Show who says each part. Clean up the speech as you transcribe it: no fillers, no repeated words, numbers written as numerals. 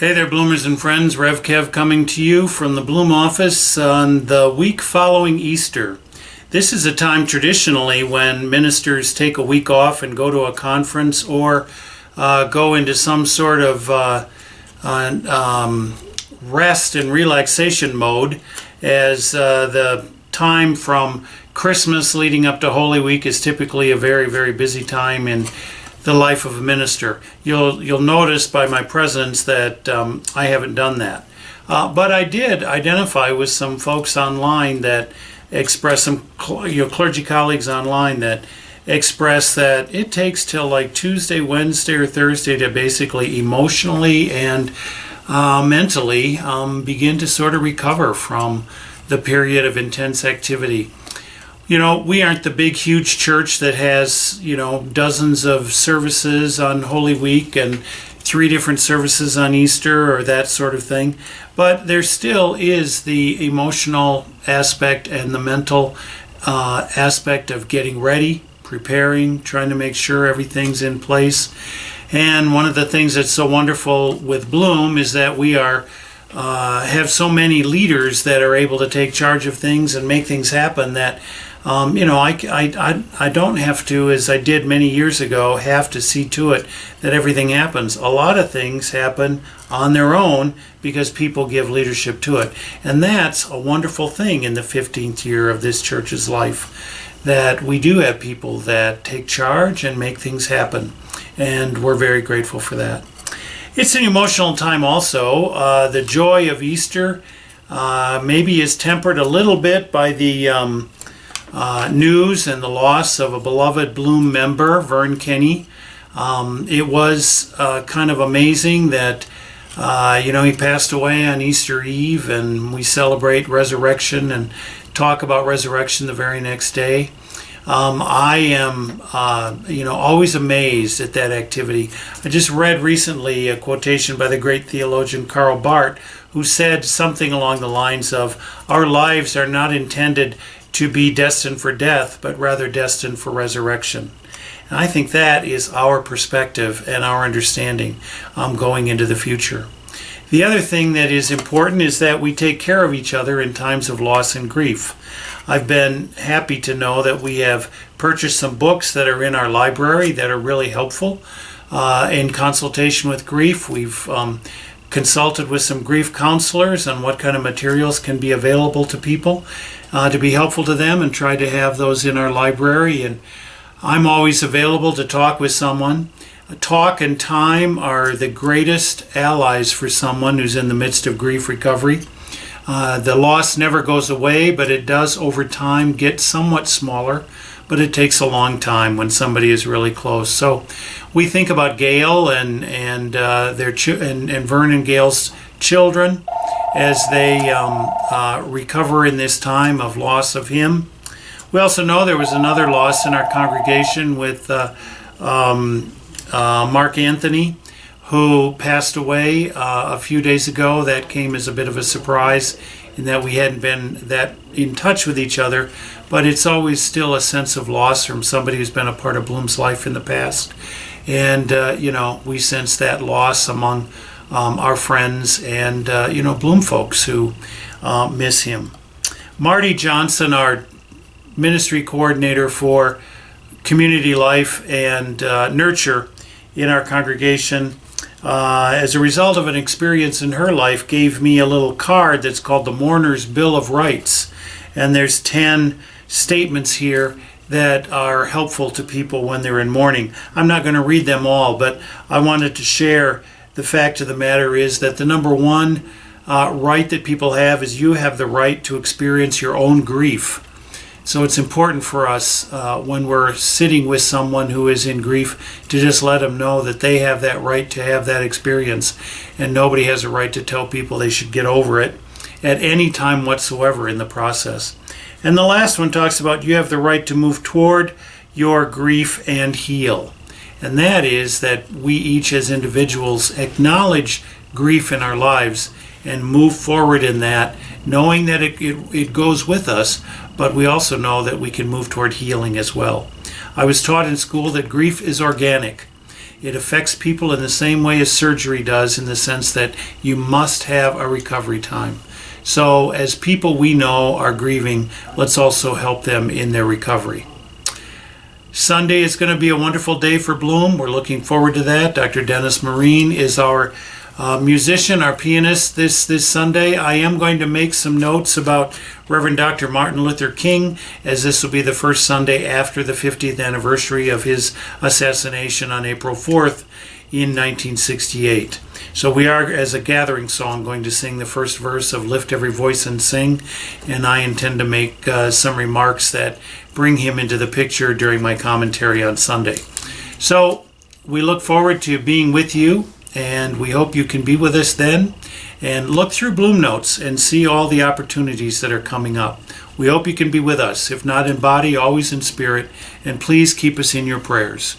Speaker 1: Hey there, Bloomers and friends. Rev Kev coming to you from the Bloom office on the week following Easter. This is a time traditionally when ministers take a week off and go to a conference or go into some sort of rest and relaxation mode, as the time from Christmas leading up to Holy Week is typically a very, very busy time in the life of a minister. You'll notice by my presence that I haven't done that. But I did identify with some folks online that express, some clergy colleagues online that express that it takes till like Tuesday, Wednesday, or Thursday to basically emotionally and mentally begin to sort of recover from the period of intense activity. You know, we aren't the big, huge church that has, dozens of services on Holy Week and 3 different services on Easter or that sort of thing. But there still is the emotional aspect and the mental aspect of getting ready, preparing, trying to make sure everything's in place. And one of the things that's so wonderful with Bloom is that we have so many leaders that are able to take charge of things and make things happen that I don't have to, as I did many years ago, have to see to it that everything happens. A lot of things happen on their own because people give leadership to it. And that's a wonderful thing in the 15th year of this church's life, that we do have people that take charge and make things happen. And we're very grateful for that. It's an emotional time also. The joy of Easter maybe is tempered a little bit by the news and the loss of a beloved Bloom member, Vern Kenny. It was kind of amazing that he passed away on Easter Eve, and we celebrate resurrection and talk about resurrection the very next day. I am always amazed at that activity. I just read recently a quotation by the great theologian Karl Barth, who said something along the lines of, "Our lives are not intended to be destined for death, but rather destined for resurrection." And I think that is our perspective and our understanding going into the future. The other thing that is important is that we take care of each other in times of loss and grief. I've been happy to know that we have purchased some books that are in our library that are really helpful in consultation with grief. We've consulted with some grief counselors on what kind of materials can be available to people to be helpful to them, and try to have those in our library. And I'm always available to talk with someone. Talk and time are the greatest allies for someone who's in the midst of grief recovery. The loss never goes away, but it does over time get somewhat smaller, but it takes a long time when somebody is really close. So we think about Gail and Vern and Gail's children as they recover in this time of loss of him. We also know there was another loss in our congregation with Mark Anthony, who passed away a few days ago. That came as a bit of a surprise in that we hadn't been that in touch with each other, but it's always still a sense of loss from somebody who's been a part of Bloom's life in the past. And, we sense that loss among our friends and, Bloom folks who miss him. Marty Johnson, our ministry coordinator for community life and nurture in our congregation, as a result of an experience in her life, gave me a little card that's called the Mourner's Bill of Rights. And there's 10 statements here that are helpful to people when they're in mourning. I'm not going to read them all, but I wanted to share the fact of the matter is that the number one right that people have is you have the right to experience your own grief. So it's important for us when we're sitting with someone who is in grief to just let them know that they have that right to have that experience, and nobody has a right to tell people they should get over it at any time whatsoever in the process. And the last one talks about you have the right to move toward your grief and heal. And that is that we each as individuals acknowledge grief in our lives and move forward in that, knowing that it goes with us, but we also know that we can move toward healing as well. I was taught in school that grief is organic. It affects people in the same way as surgery does, in the sense that you must have a recovery time. So as people we know are grieving, let's also help them in their recovery. Sunday is going to be a wonderful day for Bloom. We're looking forward to that. Dr. Dennis Marine is our musician, our pianist this Sunday. I am going to make some notes about Reverend Dr. Martin Luther King, as this will be the first Sunday after the 50th anniversary of his assassination on April 4th in 1968. So we are, as a gathering song, going to sing the first verse of Lift Every Voice and Sing, and I intend to make some remarks that bring him into the picture during my commentary on Sunday. So we look forward to being with you, and we hope you can be with us then, and look through Bloom Notes and see all the opportunities that are coming up. We hope you can be with us, if not in body, always in spirit, and please keep us in your prayers.